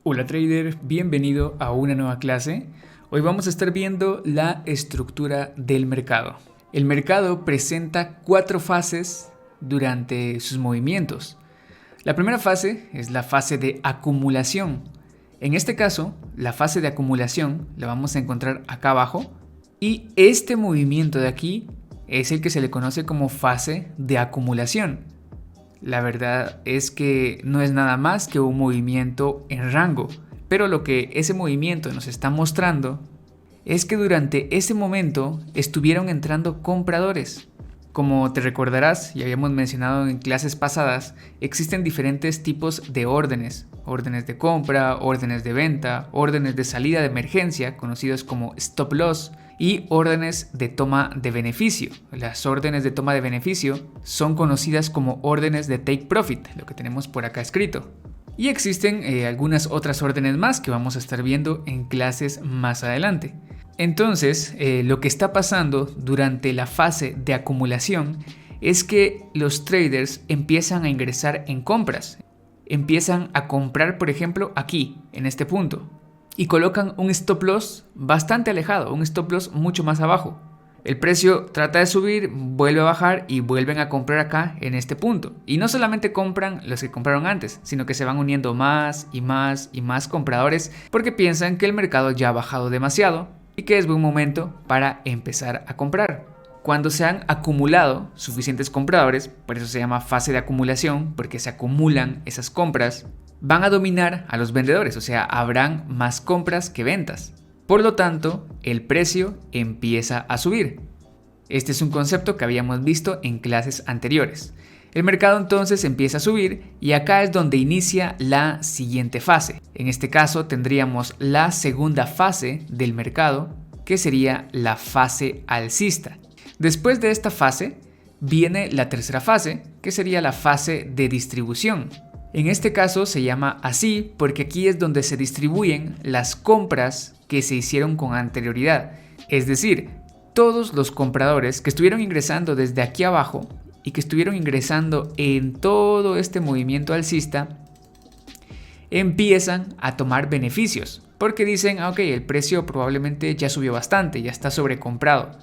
Hola trader, bienvenido a una nueva clase. Hoy vamos a estar viendo la estructura del mercado. El mercado presenta 4 fases durante sus movimientos. La primera fase es la fase de acumulación. En este caso, la fase de acumulación la vamos a encontrar acá abajo y este movimiento de aquí es el que se le conoce como fase de acumulación. La verdad es que no es nada más que un movimiento en rango, pero lo que ese movimiento nos está mostrando es que durante ese momento estuvieron entrando compradores. Como te recordarás y habíamos mencionado en clases pasadas, existen diferentes tipos de órdenes. Órdenes de compra, órdenes de venta, órdenes de salida de emergencia, conocidos como stop loss, y órdenes de toma de beneficio. Las órdenes de toma de beneficio son conocidas como órdenes de take profit, lo que tenemos por acá escrito. Y existen algunas otras órdenes más que vamos a estar viendo en clases más adelante. Entonces, lo que está pasando durante la fase de acumulación es que los traders empiezan a ingresar en compras. Empiezan a comprar, por ejemplo, aquí, en este punto. Y colocan un stop loss bastante alejado, un stop loss mucho más abajo. El precio trata de subir, vuelve a bajar y vuelven a comprar acá en este punto. Y no solamente compran los que compraron antes, sino que se van uniendo más y más y más compradores porque piensan que el mercado ya ha bajado demasiado y que es buen momento para empezar a comprar. Cuando se han acumulado suficientes compradores, por eso se llama fase de acumulación, porque se acumulan esas compras, van a dominar a los vendedores, o sea, habrán más compras que ventas. Por lo tanto, el precio empieza a subir. Este es un concepto que habíamos visto en clases anteriores. El mercado entonces empieza a subir y acá es donde inicia la siguiente fase. En este caso tendríamos la segunda fase del mercado, que sería la fase alcista. Después de esta fase viene la tercera fase, que sería la fase de distribución. En este caso se llama así porque aquí es donde se distribuyen las compras que se hicieron con anterioridad. Es decir, todos los compradores que estuvieron ingresando desde aquí abajo y que estuvieron ingresando en todo este movimiento alcista empiezan a tomar beneficios porque dicen, ok, el precio probablemente ya subió bastante, ya está sobrecomprado.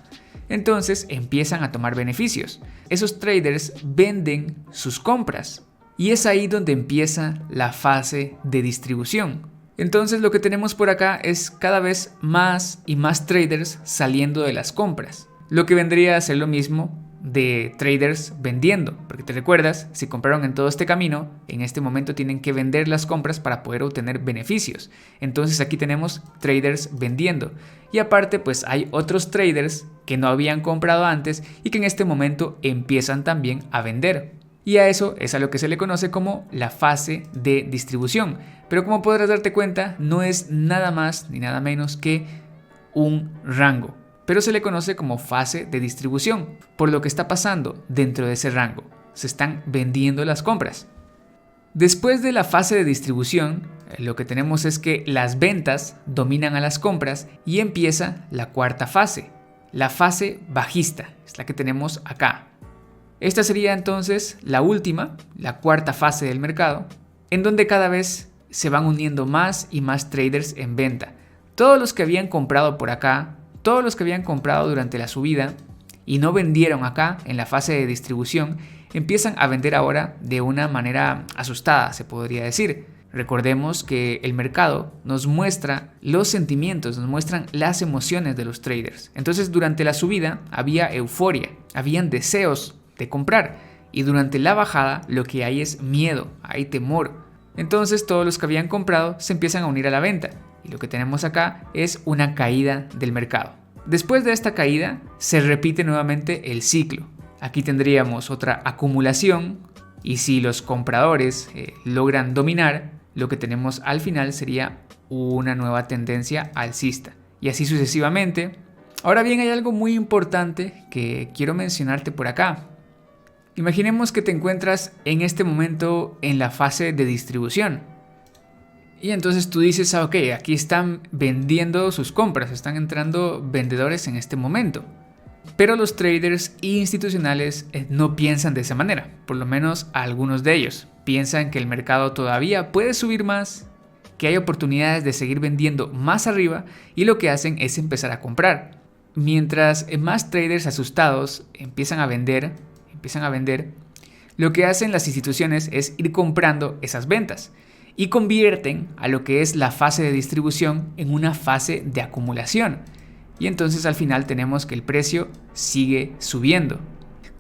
Entonces empiezan a tomar beneficios. Esos traders venden sus compras y es ahí donde empieza la fase de distribución. Entonces lo que tenemos por acá es cada vez más y más traders saliendo de las compras. Lo que vendría a ser lo mismo de traders vendiendo, porque te recuerdas, si compraron en todo este camino, en este momento tienen que vender las compras para poder obtener beneficios. Entonces aquí tenemos traders vendiendo y aparte pues hay otros traders que no habían comprado antes y que en este momento empiezan también a vender. Y a eso es a lo que se le conoce como la fase de distribución. Pero como podrás darte cuenta, no es nada más ni nada menos que un rango, pero se le conoce como fase de distribución, por lo que está pasando dentro de ese rango. Se están vendiendo las compras. Después de la fase de distribución, lo que tenemos es que las ventas dominan a las compras y empieza la cuarta fase, la fase bajista, es la que tenemos acá. Esta sería entonces la última, la cuarta fase del mercado, en donde cada vez se van uniendo más y más traders en venta. Todos los que habían comprado por acá, todos los que habían comprado durante la subida y no vendieron acá en la fase de distribución, empiezan a vender ahora de una manera asustada, se podría decir. Recordemos que el mercado nos muestra los sentimientos, nos muestran las emociones de los traders. Entonces durante la subida había euforia, habían deseos de comprar y durante la bajada lo que hay es miedo, hay temor. Entonces todos los que habían comprado se empiezan a unir a la venta y lo que tenemos acá es una caída del mercado. Después de esta caída se repite nuevamente el ciclo. Aquí tendríamos otra acumulación y si los compradores logran dominar, lo que tenemos al final sería una nueva tendencia alcista y así sucesivamente. Ahora bien, hay algo muy importante que quiero mencionarte por acá. Imaginemos que te encuentras en este momento en la fase de distribución. Y entonces tú dices, ok, aquí están vendiendo sus compras, están entrando vendedores en este momento. Pero los traders institucionales no piensan de esa manera, por lo menos algunos de ellos. Piensan que el mercado todavía puede subir más que hay oportunidades de seguir vendiendo más arriba y lo que hacen es empezar a comprar. Mientras más traders asustados empiezan a vender, lo que hacen las instituciones es ir comprando esas ventas y convierten a lo que es la fase de distribución en una fase de acumulación. Y entonces al final tenemos que el precio sigue subiendo.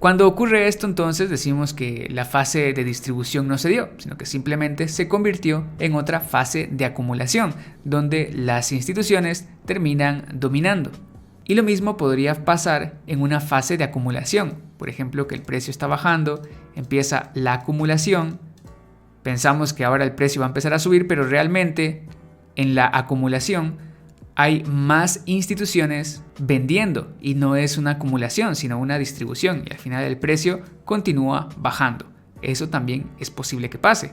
Cuando ocurre esto, entonces decimos que la fase de distribución no se dio, sino que simplemente se convirtió en otra fase de acumulación, donde las instituciones terminan dominando. Y lo mismo podría pasar en una fase de acumulación. Por ejemplo, que el precio está bajando, empieza la acumulación, pensamos que ahora el precio va a empezar a subir, pero realmente en la acumulación hay más instituciones vendiendo y no es una acumulación, sino una distribución y al final el precio continúa bajando. Eso también es posible que pase.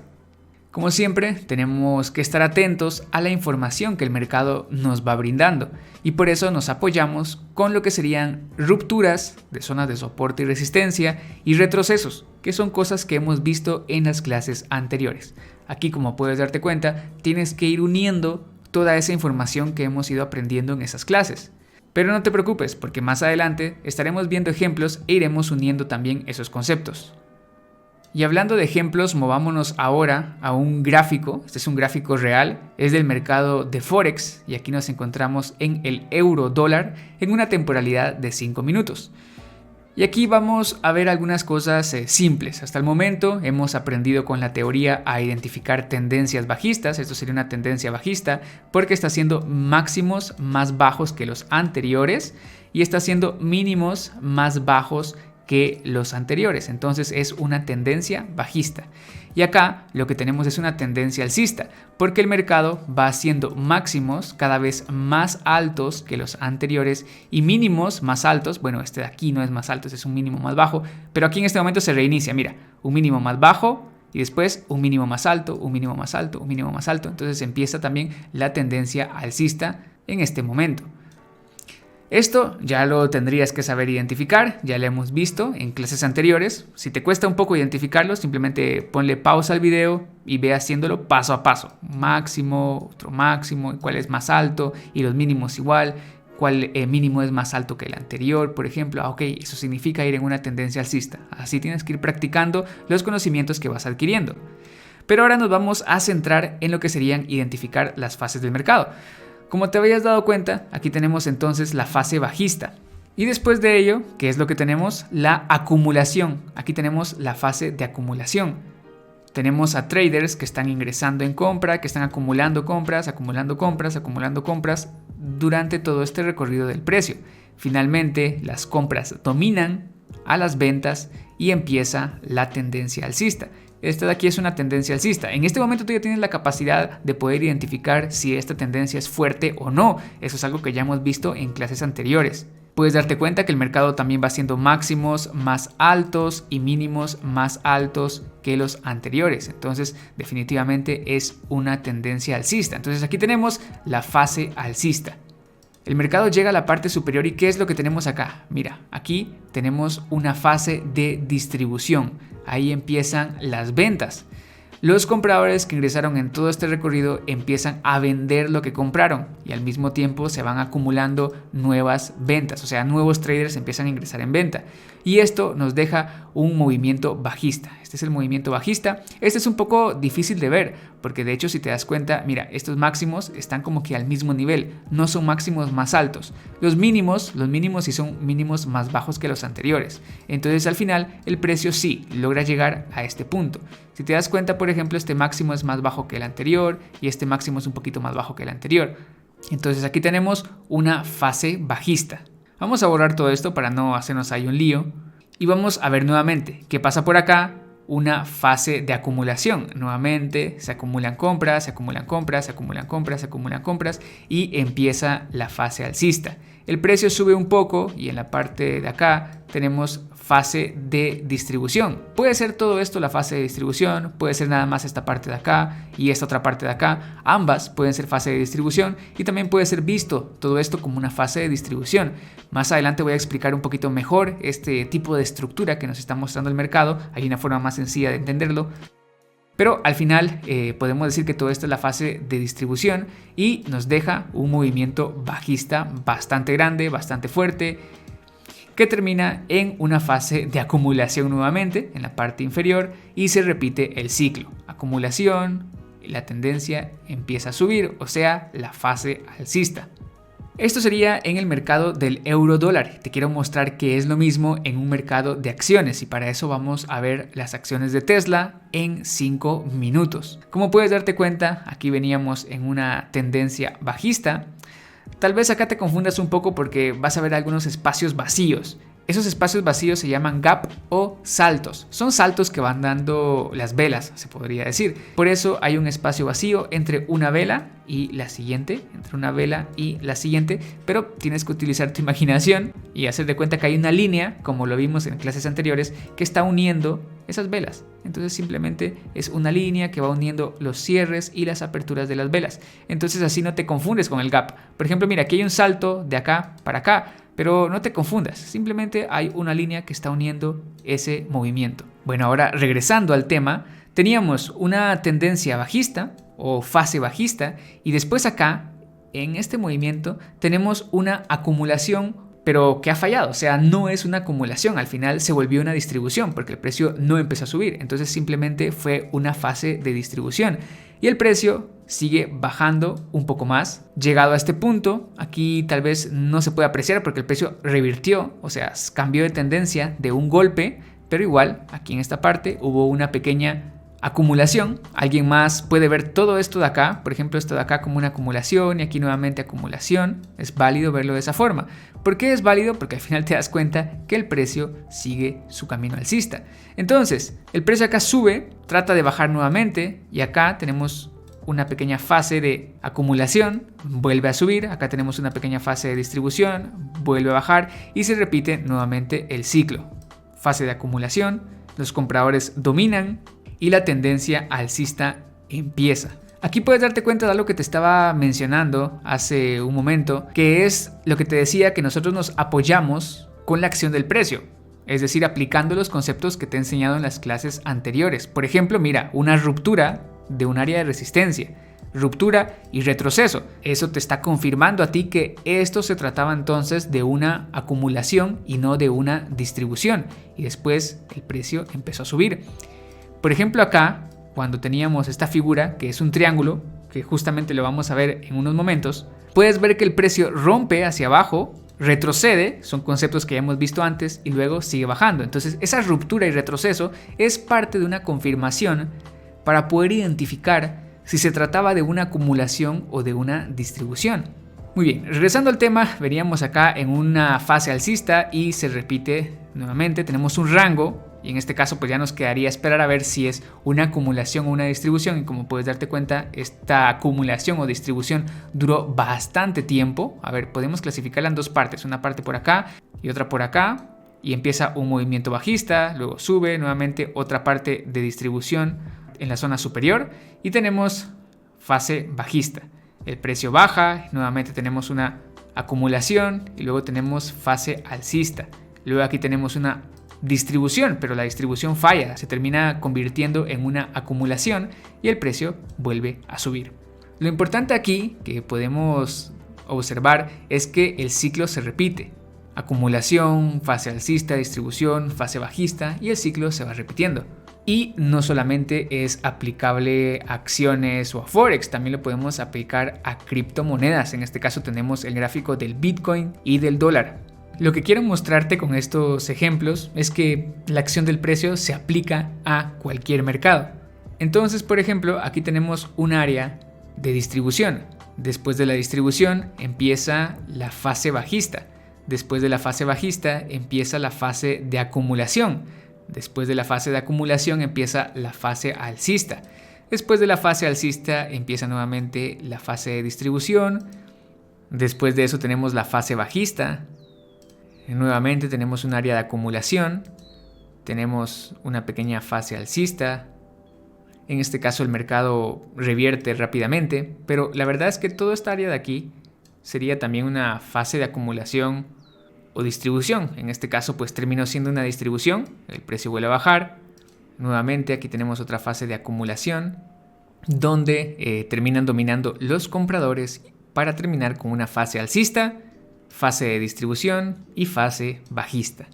Como siempre, tenemos que estar atentos a la información que el mercado nos va brindando y por eso nos apoyamos con lo que serían rupturas de zonas de soporte y resistencia y retrocesos, que son cosas que hemos visto en las clases anteriores. Aquí, como puedes darte cuenta, tienes que ir uniendo toda esa información que hemos ido aprendiendo en esas clases. Pero no te preocupes, porque más adelante estaremos viendo ejemplos e iremos uniendo también esos conceptos. Y hablando de ejemplos, movámonos ahora a un gráfico. Este es un gráfico real, es del mercado de Forex y aquí nos encontramos en el euro dólar en una temporalidad de 5 minutos. Y aquí vamos a ver algunas cosas simples. Hasta el momento hemos aprendido con la teoría a identificar tendencias bajistas. Esto sería una tendencia bajista porque está haciendo máximos más bajos que los anteriores y está haciendo mínimos más bajos que los anteriores. Entonces es una tendencia bajista. Y acá lo que tenemos es una tendencia alcista, porque el mercado va haciendo máximos cada vez más altos que los anteriores y mínimos más altos. Bueno, este de aquí no es más alto, este es un mínimo más bajo, pero aquí en este momento se reinicia. Mira, un mínimo más bajo y después un mínimo más alto, un mínimo más alto, un mínimo más alto. Entonces empieza también la tendencia alcista en este momento. Esto ya lo tendrías que saber identificar, ya lo hemos visto en clases anteriores. Si te cuesta un poco identificarlo, simplemente ponle pausa al video y ve haciéndolo paso a paso. Máximo, otro máximo, cuál es más alto y los mínimos igual, cuál mínimo es más alto que el anterior, por ejemplo. Ok, eso significa ir en una tendencia alcista. Así tienes que ir practicando los conocimientos que vas adquiriendo. Pero ahora nos vamos a centrar en lo que serían identificar las fases del mercado. Como te habías dado cuenta, aquí tenemos entonces la fase bajista. Y después de ello, ¿qué es lo que tenemos? La acumulación. Aquí tenemos la fase de acumulación. Tenemos a traders que están ingresando en compra, que están acumulando compras, acumulando compras, acumulando compras durante todo este recorrido del precio. Finalmente, las compras dominan a las ventas y empieza la tendencia alcista. Esta de aquí es una tendencia alcista. En este momento tú ya tienes la capacidad de poder identificar si esta tendencia es fuerte o no. Eso es algo que ya hemos visto en clases anteriores. Puedes darte cuenta que el mercado también va haciendo máximos más altos y mínimos más altos que los anteriores. Entonces, definitivamente es una tendencia alcista. Entonces, aquí tenemos la fase alcista. El mercado llega a la parte superior y ¿qué es lo que tenemos acá? Mira, aquí tenemos una fase de distribución. Ahí empiezan las ventas. Los compradores que ingresaron en todo este recorrido empiezan a vender lo que compraron y al mismo tiempo se van acumulando nuevas ventas, o sea, nuevos traders empiezan a ingresar en venta. Y esto nos deja un movimiento bajista. Este es el movimiento bajista. Este es un poco difícil de ver porque de hecho si te das cuenta, mira, estos máximos están como que al mismo nivel, no son máximos más altos. Los mínimos sí son mínimos más bajos que los anteriores. Entonces al final el precio sí logra llegar a este punto. Si te das cuenta, por ejemplo, este máximo es más bajo que el anterior y este máximo es un poquito más bajo que el anterior. Entonces aquí tenemos una fase bajista. Vamos a borrar todo esto para no hacernos ahí un lío. Y vamos a ver nuevamente qué pasa por acá. Una fase de acumulación. Nuevamente se acumulan compras, se acumulan compras, se acumulan compras, se acumulan compras y empieza la fase alcista. El precio sube un poco y en la parte de acá tenemos fase de distribución. Puede ser todo esto la fase de distribución, puede ser nada más esta parte de acá y esta otra parte de acá. Ambas pueden ser fase de distribución y también puede ser visto todo esto como una fase de distribución. Más adelante voy a explicar un poquito mejor este tipo de estructura que nos está mostrando el mercado. Hay una forma más sencilla de entenderlo. Pero al final podemos decir que todo esto es la fase de distribución y nos deja un movimiento bajista bastante grande, bastante fuerte, que termina en una fase de acumulación nuevamente en la parte inferior y se repite el ciclo. Acumulación, la tendencia empieza a subir, o sea, la fase alcista. Esto sería en el mercado del euro dólar. Te quiero mostrar que es lo mismo en un mercado de acciones y para eso vamos a ver las acciones de Tesla en 5 minutos. Como puedes darte cuenta, aquí veníamos en una tendencia bajista. Tal vez acá te confundas un poco porque vas a ver algunos espacios vacíos. Esos espacios vacíos se llaman gap o saltos. Son saltos que van dando las velas, se podría decir. Por eso hay un espacio vacío entre una vela y la siguiente, pero tienes que utilizar tu imaginación y hacer de cuenta que hay una línea, como lo vimos en clases anteriores, que está uniendo esas velas. Entonces simplemente es una línea que va uniendo los cierres y las aperturas de las velas. Entonces así no te confundes con el gap. Por ejemplo, mira, aquí hay un salto de acá para acá, pero no te confundas, simplemente hay una línea que está uniendo ese movimiento. Bueno, ahora regresando al tema, teníamos una tendencia bajista o fase bajista y después acá, en este movimiento, tenemos una acumulación pero que ha fallado, o sea, no es una acumulación, al final se volvió una distribución porque el precio no empezó a subir, entonces simplemente fue una fase de distribución y el precio sigue bajando un poco más. Llegado a este punto, aquí tal vez no se puede apreciar porque el precio revirtió, o sea, cambió de tendencia de un golpe, pero igual aquí en esta parte hubo una pequeña acumulación. Alguien más puede ver todo esto de acá, por ejemplo esto de acá como una acumulación y aquí nuevamente acumulación. Es válido verlo de esa forma. ¿Por qué es válido? Porque al final te das cuenta que el precio sigue su camino alcista. Entonces, el precio acá sube, trata de bajar nuevamente y acá tenemos una pequeña fase de acumulación, vuelve a subir, acá tenemos una pequeña fase de distribución, vuelve a bajar y se repite nuevamente el ciclo. Fase de acumulación, los compradores dominan y la tendencia alcista empieza. Aquí puedes darte cuenta de algo que te estaba mencionando hace un momento, que es lo que te decía, que nosotros nos apoyamos con la acción del precio, es decir, aplicando los conceptos que te he enseñado en las clases anteriores. Por ejemplo, mira, una ruptura de un área de resistencia, ruptura y retroceso. Eso te está confirmando a ti que esto se trataba entonces de una acumulación y no de una distribución. Y después el precio empezó a subir. Por ejemplo, acá, cuando teníamos esta figura, que es un triángulo, que justamente lo vamos a ver en unos momentos, puedes ver que el precio rompe hacia abajo, retrocede, son conceptos que ya hemos visto antes, y luego sigue bajando. Entonces, esa ruptura y retroceso es parte de una confirmación para poder identificar si se trataba de una acumulación o de una distribución. Muy bien, regresando al tema, veníamos acá en una fase alcista y se repite nuevamente, tenemos un rango y en este caso pues ya nos quedaría esperar a ver si es una acumulación o una distribución y como puedes darte cuenta esta acumulación o distribución duró bastante tiempo. A ver, podemos clasificarla en dos partes, una parte por acá y otra por acá y empieza un movimiento bajista, luego sube nuevamente otra parte de distribución en la zona superior y tenemos fase bajista. El precio baja, nuevamente tenemos una acumulación y luego tenemos fase alcista. Luego aquí tenemos una distribución, pero la distribución falla, se termina convirtiendo en una acumulación y el precio vuelve a subir. Lo importante aquí que podemos observar es que el ciclo se repite. Acumulación, fase alcista, distribución, fase bajista y el ciclo se va repitiendo. Y no solamente es aplicable a acciones o a Forex, también lo podemos aplicar a criptomonedas. En este caso tenemos el gráfico del Bitcoin y del dólar. Lo que quiero mostrarte con estos ejemplos es que la acción del precio se aplica a cualquier mercado. Entonces, por ejemplo, aquí tenemos un área de distribución. Después de la distribución empieza la fase bajista. Después de la fase bajista empieza la fase de acumulación. Después de la fase de acumulación empieza la fase alcista. Después de la fase alcista empieza nuevamente la fase de distribución. Después de eso tenemos la fase bajista. Nuevamente tenemos un área de acumulación. Tenemos una pequeña fase alcista. En este caso el mercado revierte rápidamente, pero la verdad es que toda esta área de aquí sería también una fase de acumulación o distribución. En este caso pues terminó siendo una distribución, el precio vuelve a bajar, Nuevamente aquí tenemos otra fase de acumulación donde terminan dominando los compradores para terminar con una fase alcista, fase de distribución y fase bajista.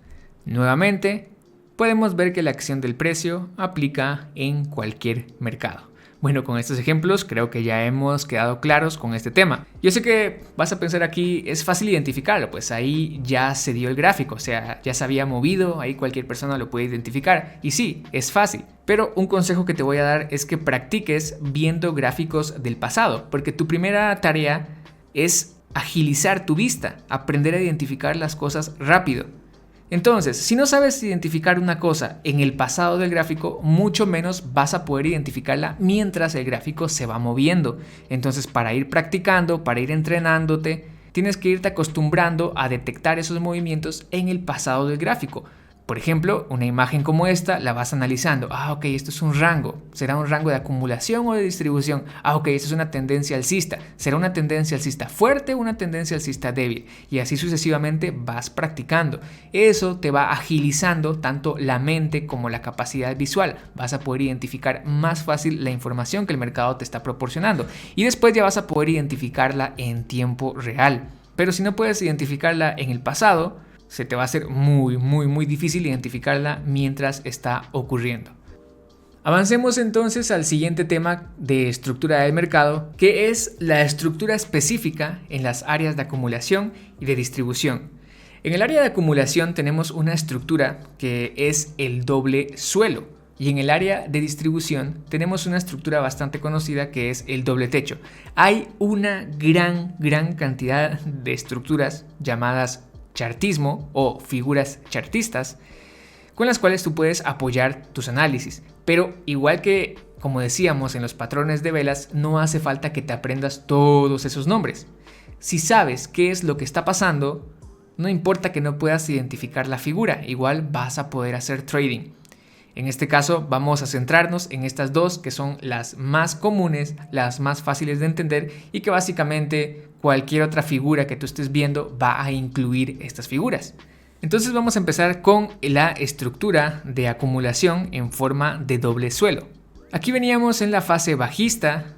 Nuevamente podemos ver que la acción del precio aplica en cualquier mercado. Bueno, con estos ejemplos creo que ya hemos quedado claros con este tema. Yo sé que vas a pensar aquí, es fácil identificarlo, pues ahí ya se dio el gráfico, o sea, ya se había movido, ahí cualquier persona lo puede identificar. Y sí, es fácil, pero un consejo que te voy a dar es que practiques viendo gráficos del pasado, porque tu primera tarea es agilizar tu vista, aprender a identificar las cosas rápido. Entonces, si no sabes identificar una cosa en el pasado del gráfico, mucho menos vas a poder identificarla mientras el gráfico se va moviendo. Entonces, para ir practicando, para ir entrenándote, tienes que irte acostumbrando a detectar esos movimientos en el pasado del gráfico. Por ejemplo, una imagen como esta la vas analizando. Ok, esto es un rango. ¿Será un rango de acumulación o de distribución? Ok, esto es una tendencia alcista. ¿Será una tendencia alcista fuerte o una tendencia alcista débil? Y así sucesivamente vas practicando. Eso te va agilizando tanto la mente como la capacidad visual. Vas a poder identificar más fácil la información que el mercado te está proporcionando. Y después ya vas a poder identificarla en tiempo real. Pero si no puedes identificarla en el pasado, se te va a hacer muy difícil identificarla mientras está ocurriendo. Avancemos entonces al siguiente tema de estructura del mercado, que es la estructura específica en las áreas de acumulación y de distribución. En el área de acumulación tenemos una estructura que es el doble suelo, y en el área de distribución tenemos una estructura bastante conocida que es el doble techo. Hay una gran cantidad de estructuras llamadas chartismo o figuras chartistas con las cuales tú puedes apoyar tus análisis, pero igual que como decíamos en los patrones de velas, no hace falta que te aprendas todos esos nombres. Si sabes qué es lo que está pasando, no importa que no puedas identificar la figura, igual vas a poder hacer trading. En este caso vamos a centrarnos en estas dos que son las más comunes, las más fáciles de entender y que básicamente cualquier otra figura que tú estés viendo va a incluir estas figuras. Entonces vamos a empezar con la estructura de acumulación en forma de doble suelo. Aquí veníamos en la fase bajista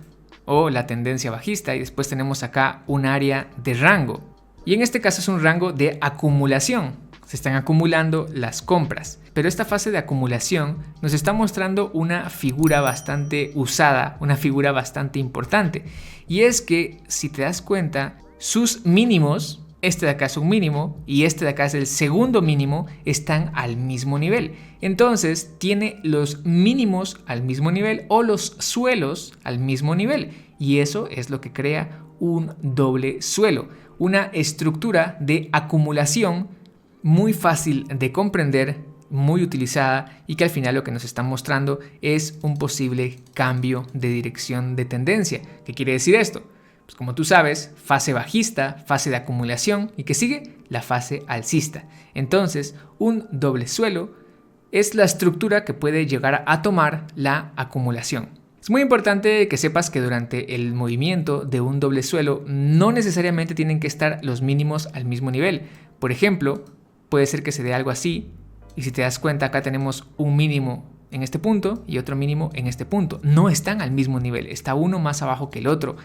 o la tendencia bajista y después tenemos acá un área de rango. Y en este caso es un rango de acumulación. Se están acumulando las compras, pero esta fase de acumulación nos está mostrando una figura bastante usada, una figura bastante importante, y es que si te das cuenta, sus mínimos, este de acá es un mínimo y este de acá es el segundo mínimo, están al mismo nivel. Entonces tiene los mínimos al mismo nivel o los suelos al mismo nivel, y eso es lo que crea un doble suelo, una estructura de acumulación muy fácil de comprender, muy utilizada y que al final lo que nos está mostrando es un posible cambio de dirección de tendencia. ¿Qué quiere decir esto? Pues como tú sabes, fase bajista, fase de acumulación y que sigue la fase alcista. Entonces, un doble suelo es la estructura que puede llegar a tomar la acumulación. Es muy importante que sepas que durante el movimiento de un doble suelo no necesariamente tienen que estar los mínimos al mismo nivel. Por ejemplo, puede ser que se dé algo así y si te das cuenta acá tenemos un mínimo en este punto y otro mínimo en este punto. No están al mismo nivel, está uno más abajo que el otro,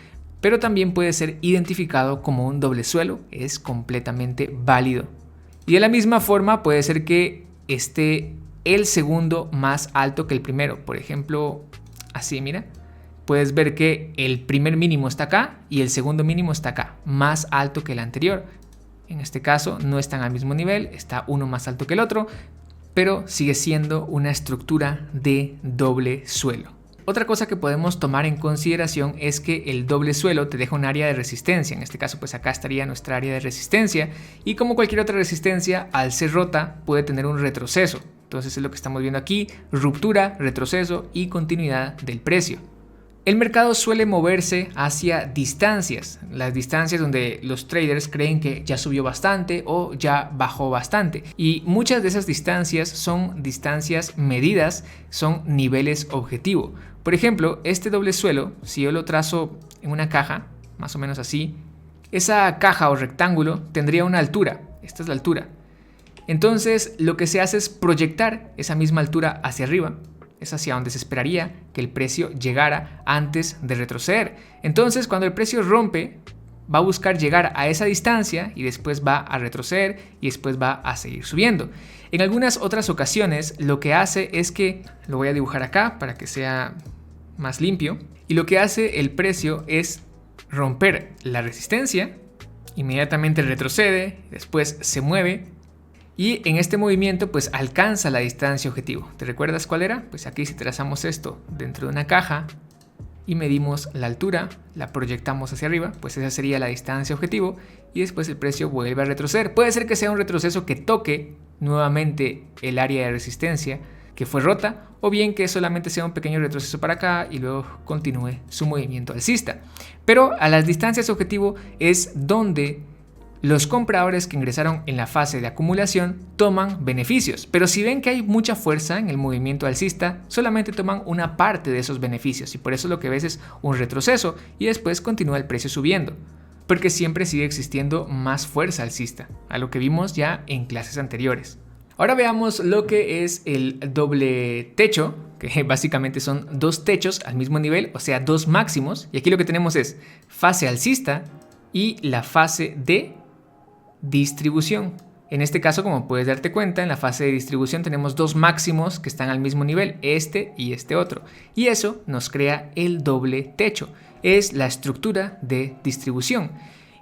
pero también puede ser identificado como un doble suelo, es completamente válido. Y de la misma forma puede ser que esté el segundo más alto que el primero, por ejemplo, así mira. Puedes ver que el primer mínimo está acá y el segundo mínimo está acá, más alto que el anterior. En este caso no están al mismo nivel, está uno más alto que el otro, pero sigue siendo una estructura de doble suelo. Otra cosa que podemos tomar en consideración es que el doble suelo te deja un área de resistencia. En este caso, pues acá estaría nuestra área de resistencia y como cualquier otra resistencia, al ser rota puede tener un retroceso. Entonces es lo que estamos viendo aquí, ruptura, retroceso y continuidad del precio. El mercado suele moverse hacia distancias, las distancias donde los traders creen que ya subió bastante o ya bajó bastante. Y muchas de esas distancias son distancias medidas, son niveles objetivo. Por ejemplo, este doble suelo, si yo lo trazo en una caja, más o menos así, esa caja o rectángulo tendría una altura, esta es la altura. Entonces lo que se hace es proyectar esa misma altura hacia arriba es hacia donde se esperaría que el precio llegara antes de retroceder. Entonces, cuando el precio rompe, va a buscar llegar a esa distancia y después va a retroceder y después va a seguir subiendo. En algunas otras ocasiones lo que hace es que, lo voy a dibujar acá para que sea más limpio, y lo que hace el precio es romper la resistencia, inmediatamente retrocede, después se mueve y en este movimiento pues alcanza la distancia objetivo. ¿Te recuerdas cuál era? Pues aquí si trazamos esto dentro de una caja y medimos la altura, la proyectamos hacia arriba, pues esa sería la distancia objetivo y después el precio vuelve a retroceder. Puede ser que sea un retroceso que toque nuevamente el área de resistencia que fue rota, o bien que solamente sea un pequeño retroceso para acá y luego continúe su movimiento alcista. Pero a las distancias objetivo es donde los compradores que ingresaron en la fase de acumulación toman beneficios, pero si ven que hay mucha fuerza en el movimiento alcista, solamente toman una parte de esos beneficios y por eso lo que ves es un retroceso y después continúa el precio subiendo, porque siempre sigue existiendo más fuerza alcista, a lo que vimos ya en clases anteriores. Ahora veamos lo que es el doble techo, que básicamente son dos techos al mismo nivel, o sea, dos máximos. Y aquí lo que tenemos es fase alcista y la fase de distribución. En este caso, como puedes darte cuenta, en la fase de distribución tenemos dos máximos que están al mismo nivel, este y este otro. Y eso nos crea el doble techo. Es la estructura de distribución.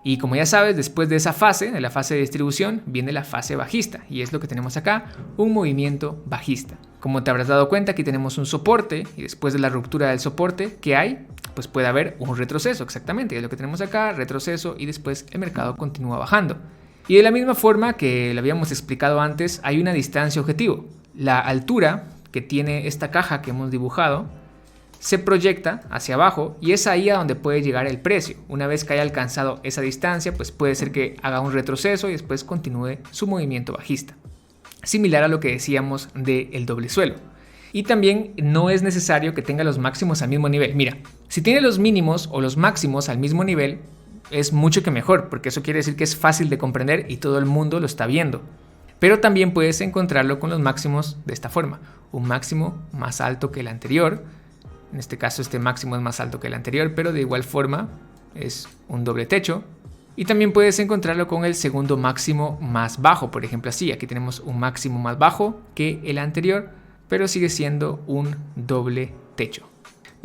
Y como ya sabes, después de esa fase, de la fase de distribución, viene la fase bajista. Y es lo que tenemos acá, un movimiento bajista. Como te habrás dado cuenta, aquí tenemos un soporte y después de la ruptura del soporte, ¿qué hay? Pues puede haber un retroceso, exactamente. Es lo que tenemos acá, retroceso y después el mercado continúa bajando. Y de la misma forma que lo habíamos explicado antes, hay una distancia objetivo. La altura que tiene esta caja que hemos dibujado se proyecta hacia abajo y es ahí a donde puede llegar el precio. Una vez que haya alcanzado esa distancia, pues puede ser que haga un retroceso y después continúe su movimiento bajista. Similar a lo que decíamos del doble suelo. Y también no es necesario que tenga los máximos al mismo nivel. Mira, si tiene los mínimos o los máximos al mismo nivel, es mucho que mejor, porque eso quiere decir que es fácil de comprender y todo el mundo lo está viendo. Pero también puedes encontrarlo con los máximos de esta forma. Un máximo más alto que el anterior. En este caso este máximo es más alto que el anterior, pero de igual forma es un doble techo. Y también puedes encontrarlo con el segundo máximo más bajo. Por ejemplo así, aquí tenemos un máximo más bajo que el anterior, pero sigue siendo un doble techo.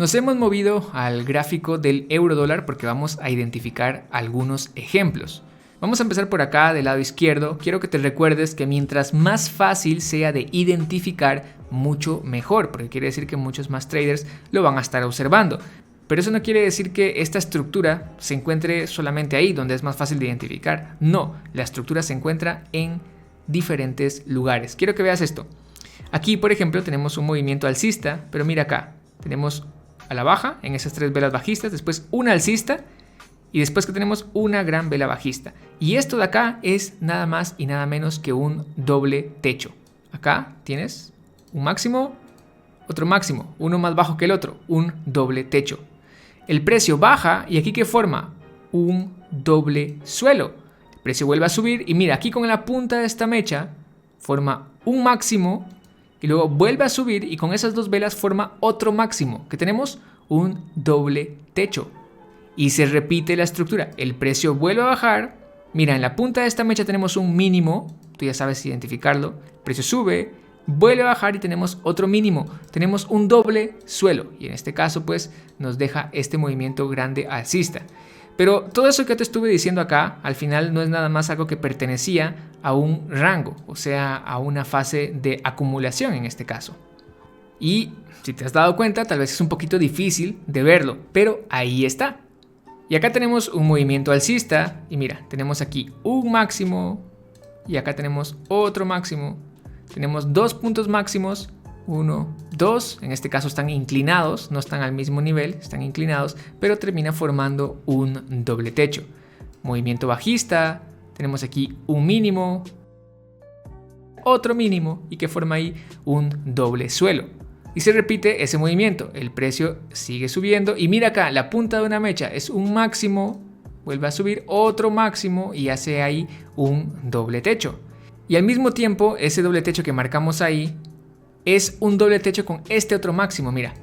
Nos hemos movido al gráfico del euro dólar porque vamos a identificar algunos ejemplos. Vamos a empezar por acá del lado izquierdo. Quiero que te recuerdes que mientras más fácil sea de identificar, mucho mejor, porque quiere decir que muchos más traders lo van a estar observando. Pero eso no quiere decir que esta estructura se encuentre solamente ahí, donde es más fácil de identificar. No, la estructura se encuentra en diferentes lugares. Quiero que veas esto. Aquí, por ejemplo, tenemos un movimiento alcista, pero mira acá, tenemos a la baja en esas tres velas bajistas, después una alcista y después que tenemos una gran vela bajista. Y esto de acá es nada más y nada menos que un doble techo. Acá tienes un máximo, otro máximo, uno más bajo que el otro, un doble techo. El precio baja y aquí ¿qué forma? Un doble suelo. El precio vuelve a subir y mira, aquí con la punta de esta mecha forma un máximo y luego vuelve a subir y con esas dos velas forma otro máximo, que tenemos un doble techo. Y se repite la estructura, el precio vuelve a bajar, mira, en la punta de esta mecha tenemos un mínimo, tú ya sabes identificarlo, el precio sube, vuelve a bajar y tenemos otro mínimo, tenemos un doble suelo y en este caso pues nos deja este movimiento grande alcista. Pero todo eso que te estuve diciendo acá al final no es nada más algo que pertenecía a un rango, o sea, a una fase de acumulación en este caso. Y si te has dado cuenta, tal vez es un poquito difícil de verlo, pero ahí está. Y acá tenemos un movimiento alcista y mira, tenemos aquí un máximo y acá tenemos otro máximo. Tenemos dos puntos máximos, 1, 2, en este caso están inclinados, no están al mismo nivel, están inclinados, pero termina formando un doble techo. Movimiento bajista, tenemos aquí un mínimo, otro mínimo y que forma ahí un doble suelo. Y se repite ese movimiento, el precio sigue subiendo y mira acá, la punta de una mecha es un máximo, vuelve a subir otro máximo y hace ahí un doble techo. Y al mismo tiempo, ese doble techo que marcamos ahí es un doble techo con este otro máximo. Mira,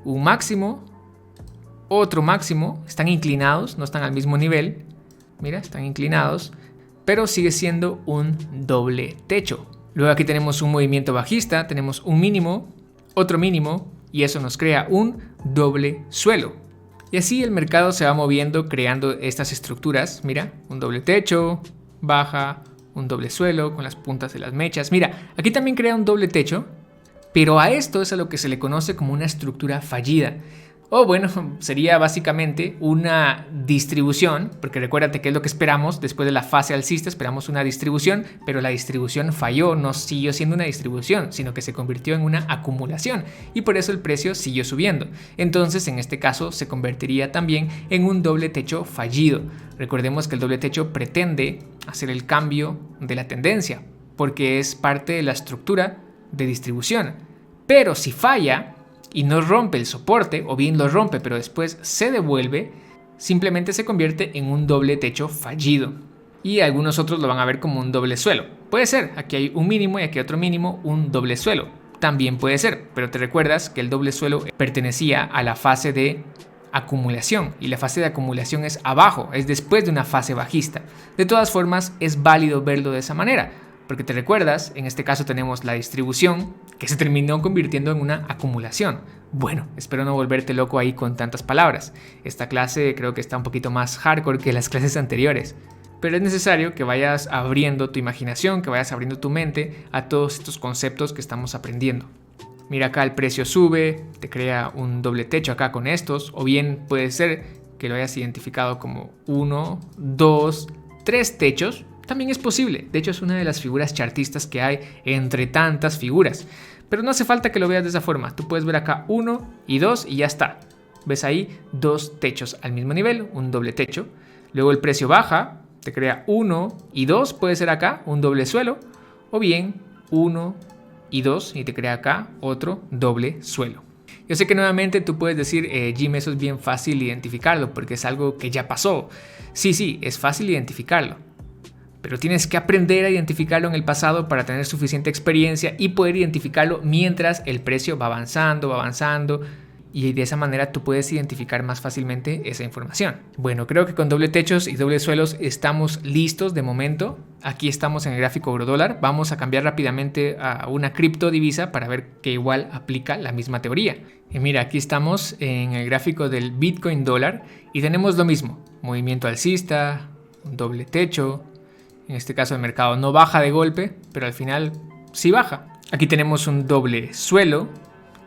un máximo, otro máximo, están inclinados, no están al mismo nivel. Mira, están inclinados, pero sigue siendo un doble techo. Luego aquí tenemos un movimiento bajista, tenemos un mínimo, otro mínimo, y eso nos crea un doble suelo. Y así el mercado se va moviendo creando estas estructuras. Mira, un doble techo, baja, un doble suelo con las puntas de las mechas. Mira, aquí también crea un doble techo, pero a esto es a lo que se le conoce como una estructura fallida. O bueno, sería básicamente una distribución, porque recuérdate que es lo que esperamos después de la fase alcista, esperamos una distribución, pero la distribución falló, no siguió siendo una distribución, sino que se convirtió en una acumulación y por eso el precio siguió subiendo. Entonces, en este caso, se convertiría también en un doble techo fallido. Recordemos que el doble techo pretende hacer el cambio de la tendencia, porque es parte de la estructura de distribución. Pero si falla y no rompe el soporte, o bien lo rompe pero después se devuelve, simplemente se convierte en un doble techo fallido. Y algunos otros lo van a ver como un doble suelo. Puede ser, aquí hay un mínimo y aquí otro mínimo, un doble suelo. También puede ser, pero te recuerdas que el doble suelo pertenecía a la fase de acumulación y la fase de acumulación es abajo, es después de una fase bajista. De todas formas, es válido verlo de esa manera, porque te recuerdas, en este caso tenemos la distribución que se terminó convirtiendo en una acumulación. Bueno, espero no volverte loco ahí con tantas palabras. Esta clase creo que está un poquito más hardcore que las clases anteriores. Pero es necesario que vayas abriendo tu imaginación, que vayas abriendo tu mente a todos estos conceptos que estamos aprendiendo. Mira acá el precio sube, te crea un doble techo acá con estos, o bien puede ser que lo hayas identificado como 1, 2, 3 techos. También es posible, de hecho es una de las figuras chartistas que hay entre tantas figuras. Pero no hace falta que lo veas de esa forma, tú puedes ver acá 1 y 2 y ya está. Ves ahí 2 techos al mismo nivel, un doble techo. Luego el precio baja, te crea 1 y 2, puede ser acá un doble suelo. O bien 1 y 2 y te crea acá otro doble suelo. Yo sé que nuevamente tú puedes decir, Jim, eso es bien fácil identificarlo porque es algo que ya pasó. Sí, es fácil identificarlo. Pero tienes que aprender a identificarlo en el pasado para tener suficiente experiencia y poder identificarlo mientras el precio va avanzando y de esa manera tú puedes identificar más fácilmente esa información. Bueno, creo que con doble techos y doble suelos estamos listos de momento. Aquí estamos en el gráfico euro-dólar. Vamos a cambiar rápidamente a una criptodivisa para ver que igual aplica la misma teoría. Y mira, aquí estamos en el gráfico del Bitcoin dólar y tenemos lo mismo. Movimiento alcista, un doble techo. En este caso el mercado no baja de golpe, pero al final sí baja. Aquí tenemos un doble suelo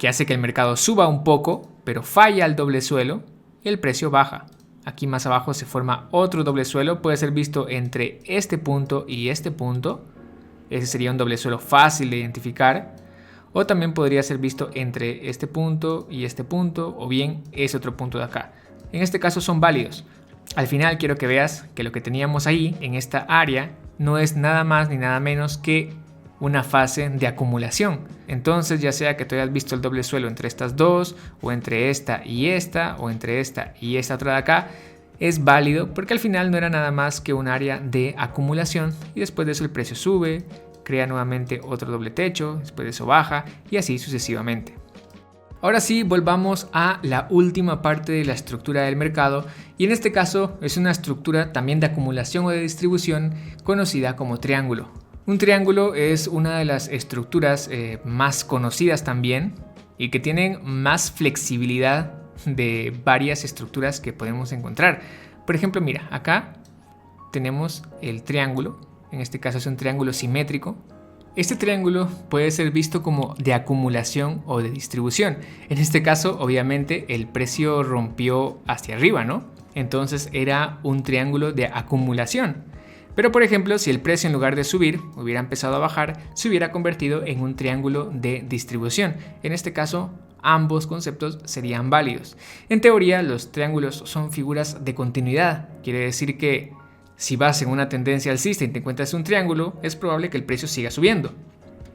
que hace que el mercado suba un poco, pero falla el doble suelo y el precio baja. Aquí más abajo se forma otro doble suelo, puede ser visto entre este punto y este punto. Ese sería un doble suelo fácil de identificar. O también podría ser visto entre este punto y este punto, o bien ese otro punto de acá. En este caso son válidos. Al final quiero que veas que lo que teníamos ahí en esta área no es nada más ni nada menos que una fase de acumulación. Entonces, ya sea que tú hayas visto el doble suelo entre estas dos, o entre esta y esta, o entre esta y esta otra de acá, es válido porque al final no era nada más que un área de acumulación y después de eso el precio sube, crea nuevamente otro doble techo, después de eso baja y así sucesivamente. Ahora sí, volvamos a la última parte de la estructura del mercado y en este caso es una estructura también de acumulación o de distribución conocida como triángulo. Un triángulo es una de las estructuras más conocidas también y que tienen más flexibilidad de varias estructuras que podemos encontrar. Por ejemplo, mira, acá tenemos el triángulo, en este caso es un triángulo simétrico. Este triángulo puede ser visto como de acumulación o de distribución. En este caso, obviamente, el precio rompió hacia arriba, ¿no? Entonces era un triángulo de acumulación. Pero, por ejemplo, si el precio en lugar de subir hubiera empezado a bajar, se hubiera convertido en un triángulo de distribución. En este caso, ambos conceptos serían válidos. En teoría, los triángulos son figuras de continuidad. Quiere decir que si vas en una tendencia alcista y te encuentras un triángulo, es probable que el precio siga subiendo.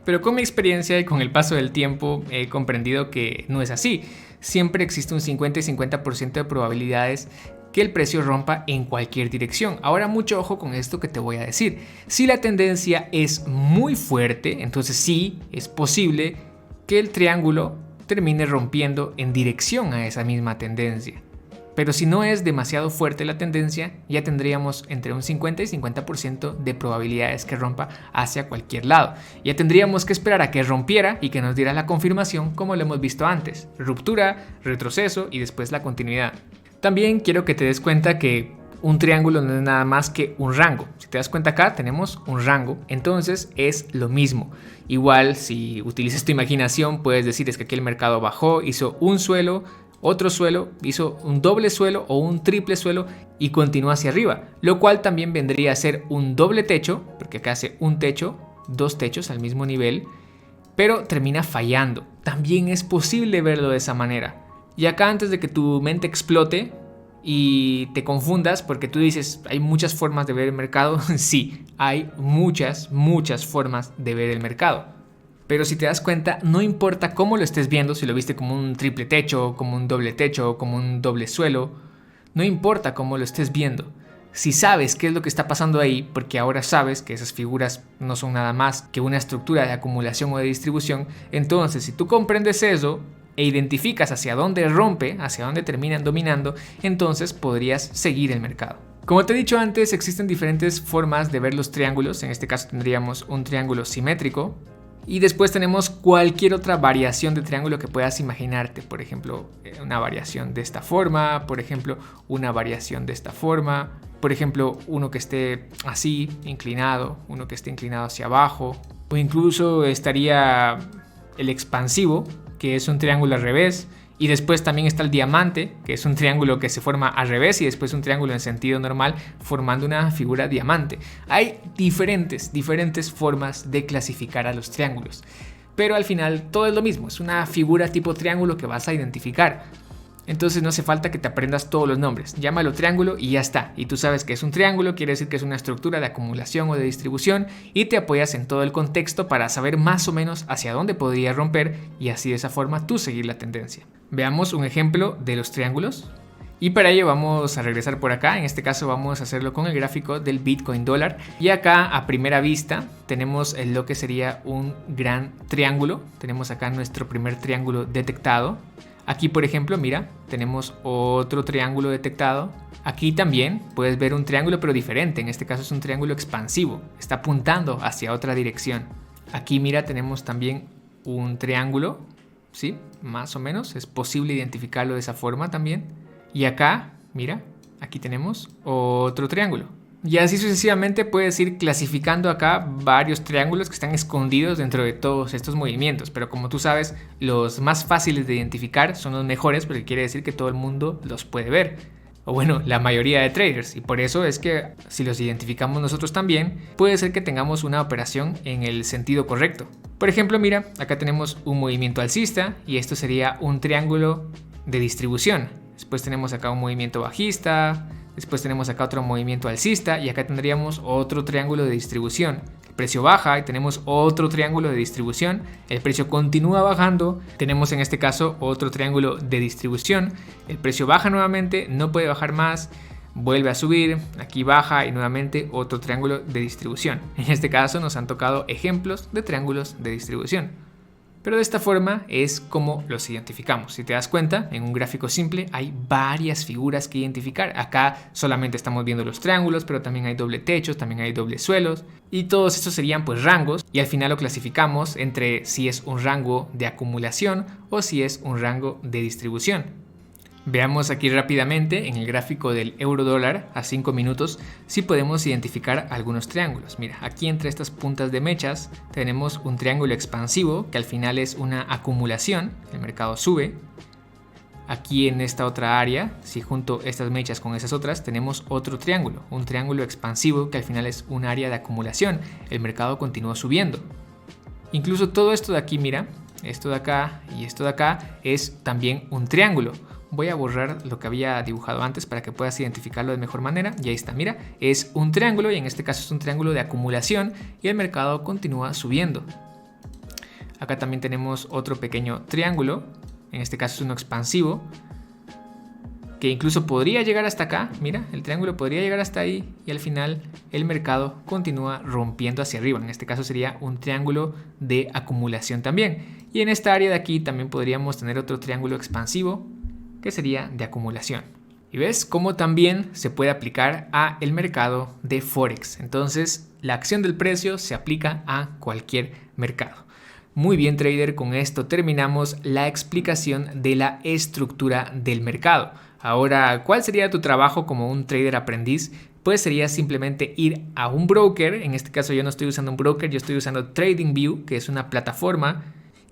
Pero con mi experiencia y con el paso del tiempo he comprendido que no es así. Siempre existe un 50 y 50% de probabilidades que el precio rompa en cualquier dirección. Ahora mucho ojo con esto que te voy a decir. Si la tendencia es muy fuerte, entonces sí es posible que el triángulo termine rompiendo en dirección a esa misma tendencia. Pero si no es demasiado fuerte la tendencia, ya tendríamos entre un 50 y 50% de probabilidades que rompa hacia cualquier lado. Ya tendríamos que esperar a que rompiera y que nos diera la confirmación como lo hemos visto antes. Ruptura, retroceso y después la continuidad. También quiero que te des cuenta que un triángulo no es nada más que un rango. Si te das cuenta acá tenemos un rango, entonces es lo mismo. Igual si utilizas tu imaginación puedes decir es que aquí el mercado bajó, hizo un suelo, otro suelo, hizo un doble suelo o un triple suelo y continúa hacia arriba, lo cual también vendría a ser un doble techo, porque acá hace un techo, dos techos al mismo nivel, pero termina fallando. También es posible verlo de esa manera. Y acá antes de que tu mente explote y te confundas porque tú dices hay muchas formas de ver el mercado, sí, hay muchas formas de ver el mercado. Pero si te das cuenta, no importa cómo lo estés viendo, si lo viste como un triple techo, como un doble techo, como un doble suelo, no importa cómo lo estés viendo. Si sabes qué es lo que está pasando ahí, porque ahora sabes que esas figuras no son nada más que una estructura de acumulación o de distribución, entonces si tú comprendes eso e identificas hacia dónde rompe, hacia dónde terminan dominando, entonces podrías seguir el mercado. Como te he dicho antes, existen diferentes formas de ver los triángulos. En este caso tendríamos un triángulo simétrico. Y después tenemos cualquier otra variación de triángulo que puedas imaginarte. Por ejemplo, una variación de esta forma. Por ejemplo, una variación de esta forma. Por ejemplo, uno que esté así, inclinado. Uno que esté inclinado hacia abajo. O incluso estaría el expansivo, que es un triángulo al revés. Y después también está el diamante, que es un triángulo que se forma al revés y después un triángulo en sentido normal formando una figura diamante. Hay diferentes formas de clasificar a los triángulos, pero al final todo es lo mismo, es una figura tipo triángulo que vas a identificar. Entonces no hace falta que te aprendas todos los nombres, llámalo triángulo y ya está. Y tú sabes que es un triángulo, quiere decir que es una estructura de acumulación o de distribución y te apoyas en todo el contexto para saber más o menos hacia dónde podría romper y así de esa forma tú seguir la tendencia. Veamos un ejemplo de los triángulos. Y para ello vamos a regresar por acá, en este caso vamos a hacerlo con el gráfico del Bitcoin dólar. Y acá a primera vista tenemos lo que sería un gran triángulo, tenemos acá nuestro primer triángulo detectado. Aquí por ejemplo, mira, tenemos otro triángulo detectado. Aquí también puedes ver un triángulo pero diferente, en este caso es un triángulo expansivo, está apuntando hacia otra dirección. Aquí mira, tenemos también un triángulo, ¿sí? Más o menos, es posible identificarlo de esa forma también. Y acá, mira, aquí tenemos otro triángulo. Y así sucesivamente puedes ir clasificando acá varios triángulos que están escondidos dentro de todos estos movimientos. Pero como tú sabes, los más fáciles de identificar son los mejores porque quiere decir que todo el mundo los puede ver. O bueno, la mayoría de traders. Y por eso es que si los identificamos nosotros también, puede ser que tengamos una operación en el sentido correcto. Por ejemplo, mira, acá tenemos un movimiento alcista y esto sería un triángulo de distribución. Después tenemos acá un movimiento bajista. Después tenemos acá otro movimiento alcista y acá tendríamos otro triángulo de distribución. El precio baja y tenemos otro triángulo de distribución. El precio continúa bajando. Tenemos en este caso otro triángulo de distribución. El precio baja nuevamente, no puede bajar más. Vuelve a subir, aquí baja y nuevamente otro triángulo de distribución. En este caso nos han tocado ejemplos de triángulos de distribución. Pero de esta forma es como los identificamos. Si te das cuenta, en un gráfico simple hay varias figuras que identificar. Acá solamente estamos viendo los triángulos, pero también hay doble techos, también hay doble suelos. Y todos estos serían pues rangos. Y al final lo clasificamos entre si es un rango de acumulación o si es un rango de distribución. Veamos aquí rápidamente en el gráfico del euro dólar a 5 minutos si podemos identificar algunos triángulos. Mira, aquí entre estas puntas de mechas tenemos un triángulo expansivo que al final es una acumulación, el mercado sube. Aquí en esta otra área, si junto estas mechas con esas otras, tenemos otro triángulo, un triángulo expansivo que al final es un área de acumulación, el mercado continúa subiendo. Incluso todo esto de aquí, mira, esto de acá y esto de acá es también un triángulo. Voy a borrar lo que había dibujado antes para que puedas identificarlo de mejor manera. Y ahí está, mira, es un triángulo y en este caso es un triángulo de acumulación y el mercado continúa subiendo. Acá también tenemos otro pequeño triángulo, en este caso es uno expansivo, que incluso podría llegar hasta acá. Mira, el triángulo podría llegar hasta ahí y al final el mercado continúa rompiendo hacia arriba. En este caso sería un triángulo de acumulación también. Y en esta área de aquí también podríamos tener otro triángulo expansivo, que sería de acumulación. Y ves cómo también se puede aplicar a el mercado de Forex. Entonces, la acción del precio se aplica a cualquier mercado. Muy bien, trader, con esto terminamos la explicación de la estructura del mercado. Ahora, ¿cuál sería tu trabajo como un trader aprendiz? Pues sería simplemente ir a un broker. En este caso yo no estoy usando un broker, yo estoy usando TradingView, que es una plataforma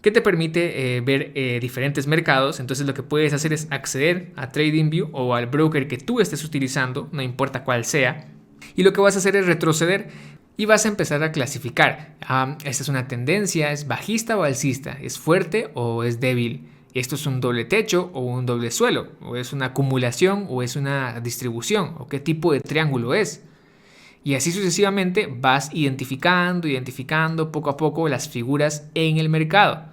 que te permite ver diferentes mercados. Entonces lo que puedes hacer es acceder a TradingView o al broker que tú estés utilizando, no importa cuál sea. Y lo que vas a hacer es retroceder y vas a empezar a clasificar. Esta es una tendencia, ¿es bajista o alcista? ¿Es fuerte o es débil? ¿Esto es un doble techo o un doble suelo? ¿O es una acumulación o es una distribución? ¿O qué tipo de triángulo es? Y así sucesivamente vas identificando poco a poco las figuras en el mercado.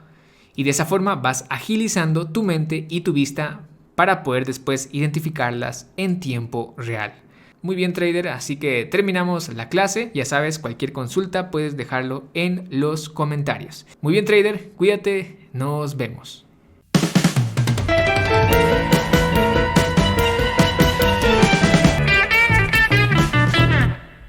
Y de esa forma vas agilizando tu mente y tu vista para poder después identificarlas en tiempo real. Muy bien, trader, así que terminamos la clase. Ya sabes, cualquier consulta puedes dejarlo en los comentarios. Muy bien, trader, cuídate, nos vemos.